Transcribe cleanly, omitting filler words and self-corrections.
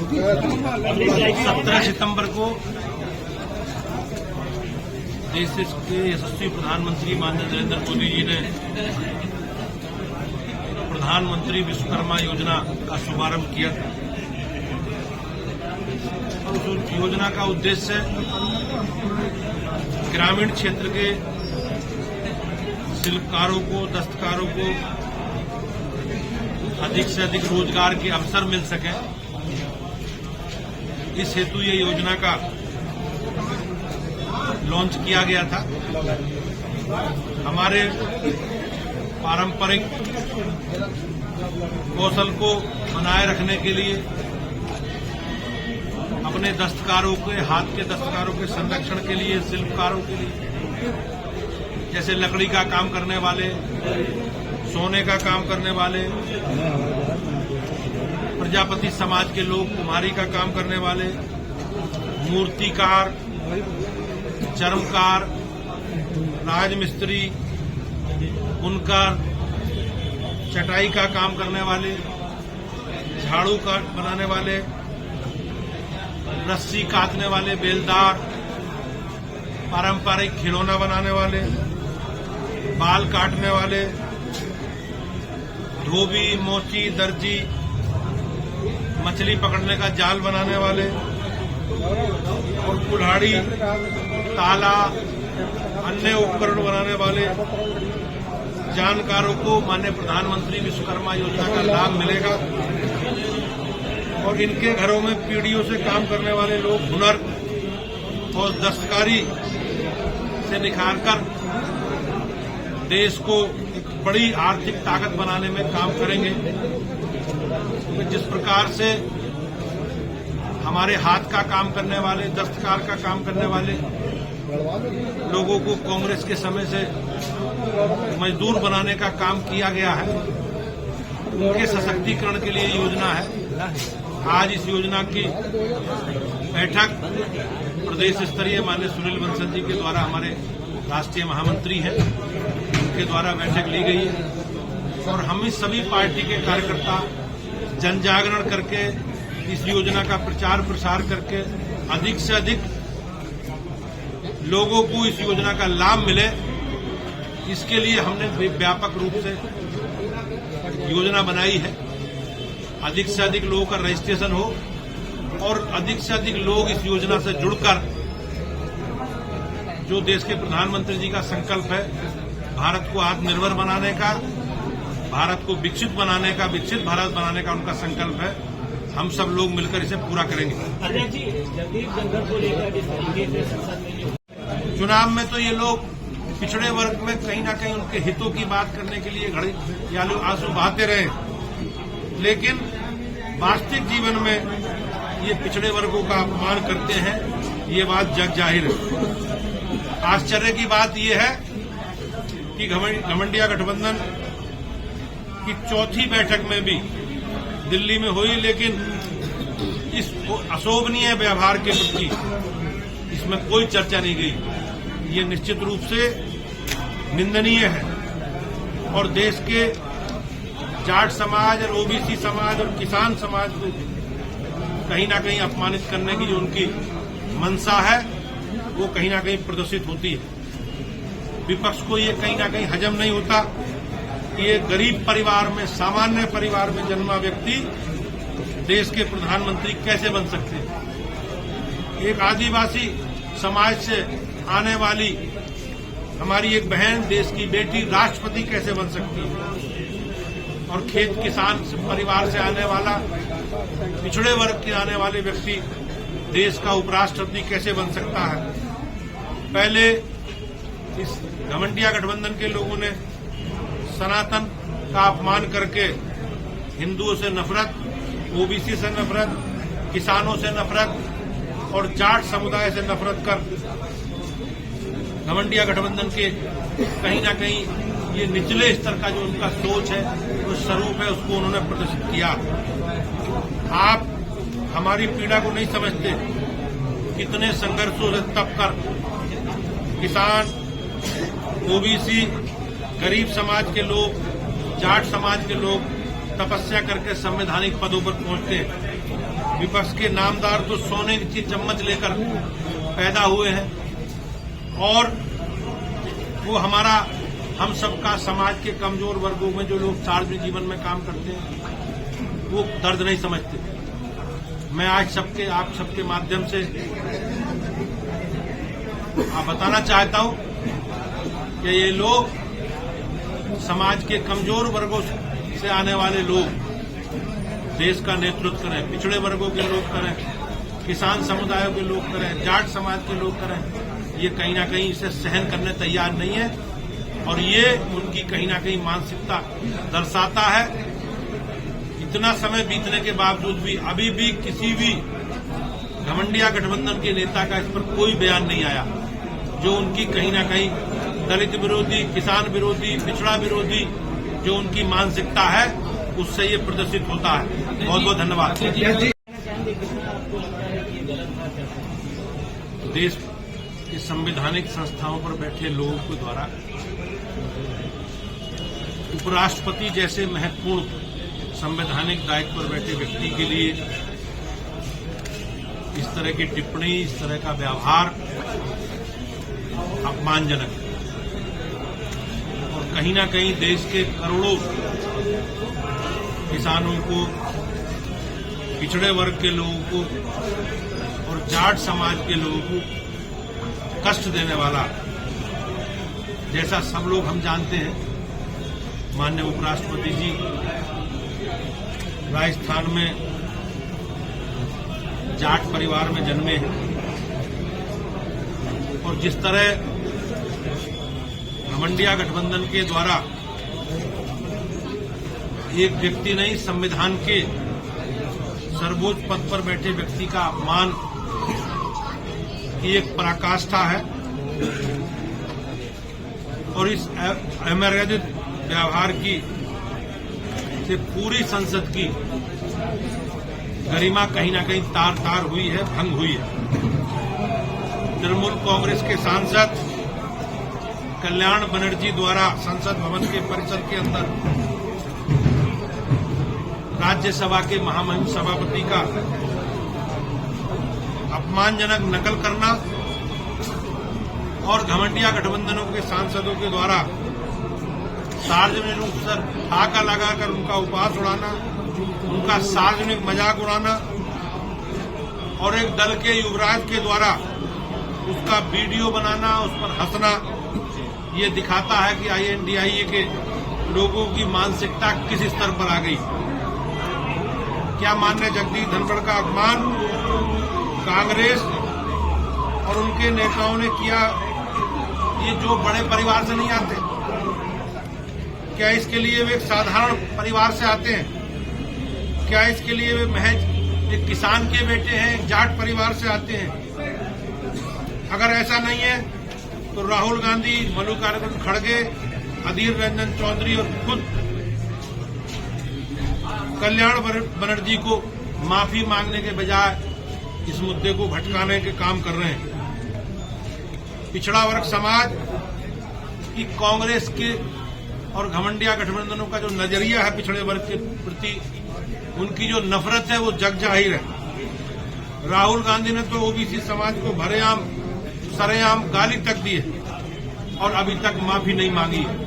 17 सितंबर को देश के यशस्वी प्रधानमंत्री माननीय नरेंद्र मोदी जी ने प्रधानमंत्री विश्वकर्मा योजना का शुभारंभ किया। उस योजना का उद्देश्य ग्रामीण क्षेत्र के शिल्पकारों को, दस्तकारों को अधिक से अधिक रोजगार के अवसर मिल सके। इस हेतु ये योजना का लॉन्च किया गया था। हमारे पारंपरिक कौशल को बनाए रखने के लिए, अपने दस्तकारों के, हाथ के दस्तकारों के संरक्षण के लिए, शिल्पकारों के लिए, जैसे लकड़ी का काम करने वाले, सोने का काम करने वाले, प्रजापति समाज के लोग कुम्हारी का काम करने वाले, मूर्तिकार, चर्मकार, राजमिस्त्री, बुनकर, चटाई का काम करने वाले, झाड़ू का बनाने वाले, रस्सी काटने वाले, बेलदार, पारंपरिक खिलौना बनाने वाले, बाल काटने वाले, धोबी, मोची, दर्जी, मछली पकड़ने का जाल बनाने वाले और कुल्हाड़ी, ताला, अन्य उपकरण बनाने वाले जानकारों को माननीय प्रधानमंत्री विश्वकर्मा योजना का लाभ मिलेगा। और इनके घरों में पीढ़ियों से काम करने वाले लोग हुनर और दस्तकारी से निखारकर देश को एक बड़ी आर्थिक ताकत बनाने में काम करेंगे। जिस प्रकार से हमारे हाथ का काम करने वाले, दस्तकार का काम करने वाले लोगों को कांग्रेस के समय से मजदूर बनाने का काम किया गया है, उनके सशक्तिकरण के लिए योजना है। आज इस योजना की बैठक प्रदेश स्तरीय माननीय सुनील बंसल जी के द्वारा, हमारे राष्ट्रीय महामंत्री हैं, उनके द्वारा बैठक ली गई है। और हम इस सभी पार्टी के कार्यकर्ता जन जागरण करके, इस योजना का प्रचार प्रसार करके अधिक से अधिक लोगों को इस योजना का लाभ मिले, इसके लिए हमने व्यापक रूप से योजना बनाई है। अधिक से अधिक लोगों का रजिस्ट्रेशन हो और अधिक से अधिक लोग इस योजना से जुड़कर जो देश के प्रधानमंत्री जी का संकल्प है, भारत को आत्मनिर्भर बनाने का, भारत को विकसित बनाने का, विकसित भारत बनाने का उनका संकल्प है, हम सब लोग मिलकर इसे पूरा करेंगे। चुनाव में तो ये लोग पिछड़े वर्ग में कहीं ना कहीं उनके हितों की बात करने के लिए घड़ी या लोग आंसू बहाते रहे, लेकिन वास्तविक जीवन में ये पिछड़े वर्गों का अपमान करते हैं, ये बात जग जाहिर है। आश्चर्य की बात ये है कि घमंडिया गठबंधन की चौथी बैठक में भी दिल्ली में हुई, लेकिन इस अशोभनीय व्यवहार के प्रति इसमें कोई चर्चा नहीं गई। ये निश्चित रूप से निंदनीय है और देश के जाट समाज और ओबीसी समाज और किसान समाज को कहीं ना कहीं अपमानित करने की जो उनकी मंशा है, वो कहीं ना कहीं प्रदर्शित होती है। विपक्ष को ये कहीं ना कहीं हजम नहीं होता कि ये गरीब परिवार में, सामान्य परिवार में जन्मा व्यक्ति देश के प्रधानमंत्री कैसे बन सकते हैं। एक आदिवासी समाज से आने वाली हमारी एक बहन, देश की बेटी, राष्ट्रपति कैसे बन सकती है। और खेत किसान परिवार से आने वाला, पिछड़े वर्ग के आने वाले व्यक्ति देश का उपराष्ट्रपति कैसे बन सकता है। पहले इस घमंडिया गठबंधन के लोगों ने सनातन का अपमान करके हिंदुओं से नफरत, ओबीसी से नफरत, किसानों से नफरत और जाट समुदाय से नफरत कर घमंडिया गठबंधन के कहीं ना कहीं ये निचले स्तर का जो उनका सोच है, जो स्वरूप है, उसको उन्होंने प्रदर्शित किया। आप हमारी पीड़ा को नहीं समझते। कितने संघर्षों से तप कर किसान, ओबीसी, गरीब समाज के लोग, जाट समाज के लोग तपस्या करके संवैधानिक पदों पर पहुंचते हैं। विपक्ष के नामदार तो सोने की चम्मच लेकर पैदा हुए हैं और वो हम सबका समाज के कमजोर वर्गों में जो लोग सार्वजनिक जीवन में काम करते हैं वो दर्द नहीं समझते। मैं आज आप सबके माध्यम से बताना चाहता हूं कि ये लोग समाज के कमजोर वर्गों से आने वाले लोग देश का नेतृत्व करें, पिछड़े वर्गों के लोग करें, किसान समुदायों के लोग करें, जाट समाज के लोग करें, ये कहीं ना कहीं इसे सहन करने तैयार नहीं है और ये उनकी कहीं ना कहीं मानसिकता दर्शाता है। इतना समय बीतने के बावजूद भी अभी भी किसी भी घमंडिया गठबंधन के नेता का इस पर कोई बयान नहीं आया जो उनकी कहीं ना कहीं दलित विरोधी, किसान विरोधी, पिछड़ा विरोधी जो उनकी मानसिकता है उससे ये प्रदर्शित होता है। बहुत बहुत धन्यवाद। देश की संवैधानिक संस्थाओं पर बैठे लोगों के द्वारा उपराष्ट्रपति जैसे महत्वपूर्ण संवैधानिक दायित्व पर बैठे व्यक्ति के लिए इस तरह की टिप्पणी, इस तरह का व्यवहार अपमानजनक है और कहीं ना कहीं देश के करोड़ों किसानों को, पिछड़े वर्ग के लोगों को और जाट समाज के लोगों को कष्ट देने वाला, जैसा सब लोग हम जानते हैं। माननीय उपराष्ट्रपति जी राजस्थान में जाट परिवार में जन्मे हैं और जिस तरह घमंडिया गठबंधन के द्वारा एक व्यक्ति नहीं, संविधान के सर्वोच्च पद पर बैठे व्यक्ति का अपमान की एक पराकाष्ठा है और इस अमर्यादित व्यवहार की से पूरी संसद की गरिमा कहीं ना कहीं तार तार हुई है, भंग हुई है। तृणमूल कांग्रेस के सांसद कल्याण बनर्जी द्वारा संसद भवन के परिसर के अंदर राज्यसभा के महामहिम सभापति का अपमानजनक नकल करना और घमंडिया गठबंधनों के सांसदों के द्वारा सार्वजनिक रूप से फाका लगाकर उनका उपहास उड़ाना, उनका सार्वजनिक मजाक उड़ाना और एक दल के युवराज के द्वारा उसका वीडियो बनाना, उस पर हंसना, ये दिखाता है कि INDIA के लोगों की मानसिकता किस स्तर पर आ गई। क्या माननीय जगदीप धनखड़ का अपमान कांग्रेस और उनके नेताओं ने किया, ये जो बड़े परिवार से नहीं आते? क्या इसके लिए वे एक साधारण परिवार से आते हैं? क्या इसके लिए वे महज एक किसान के बेटे हैं, एक जाट परिवार से आते हैं? अगर ऐसा नहीं है तो राहुल गांधी, मल्लिकार्जुन खड़गे, अधीर रंजन चौधरी और खुद कल्याण बनर्जी को माफी मांगने के बजाय इस मुद्दे को भटकाने के काम कर रहे हैं। पिछड़ा वर्ग समाज की कांग्रेस के और घमंडिया गठबंधनों का जो नजरिया है पिछड़े वर्ग के प्रति, उनकी जो नफरत है वो जग जाहिर है। राहुल गांधी ने तो OBC समाज को सरेआम गाली तक दी है और अभी तक माफी नहीं मांगी है।